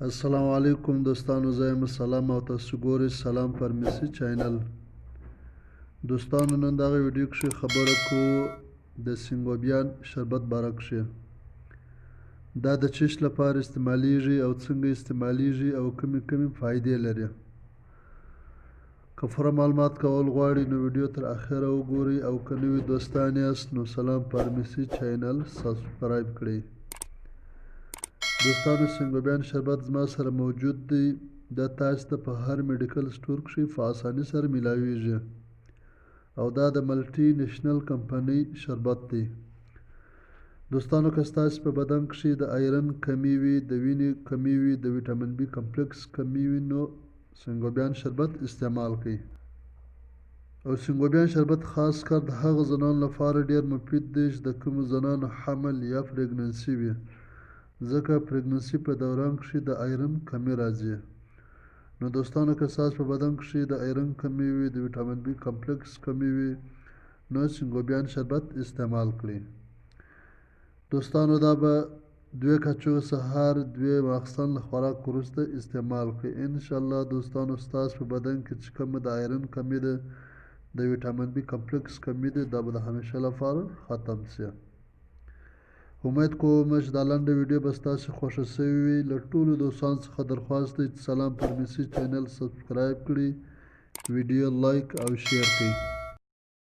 السلام علیکم دوستانو، زه یم سلام او تاسو ګورئ سلام فارمیسي چینل. دوستانو نن دغه ویډیو کښې خبره کوو د سینګوبیان شربت باره کښې. دا د چش لپاره استعمالیږي او څنګه استعمالیږي او کومې فایدې لري. که پوره معلومات کول غواړئ نو ویډیو تر اخره وګورئ او که نوي دوستان یاست نو سلام فارمیسي چینل سبسکرایب کړئ. دوستانو سینګوبیان شربت زما سره موجود دی. دا تاسو ته په هر میډیکل سټور کښې په اسانۍ سره میلاویږي او دا د ملټي نیشنل کمپنۍ شربت دی. دوستانو که ستاسو په بدن کښې د آیرن کمی وي، د وینې کمی وي، د ویټامین بي کمپلیکس کمی وي نو سینګوبیان شربت استعمال کړئ. او سینګوبیان شربت خاص کر د هغو زنانو لپاره ډېر مفید دی چې د کومو زنانو حمل یا پریګننسي وي، ځکه پریګننسي په دوران کښې د آیرن کمی راځي. نو دوستانو که ستاسو په بدن کښې د آیرن کمی وي، د ویټامین بي کمپلیکس کمی وي نو سینګوبیان شربت استعمال کړئ. دوستانو دا به 2 کچوغې سهار 2 ماخستن له خوراک وروسته استعمال کړئ. انشاءالله دوستانو ستاسو په بدن کې چې کومه د آیرن کمی ده، د ویټامین بي کمپلیکس کمی ده، دا به د همیشه لپاره ختم شي. امید کوم چې دا لنډه ویډیو به ستاسو خوښه شوې وي. له ټولو دوستانو څخه درخواست دی چې سلام فارمیسي چینل سبسکرایب کړئ، ویډیو لایک او شیر کړئ.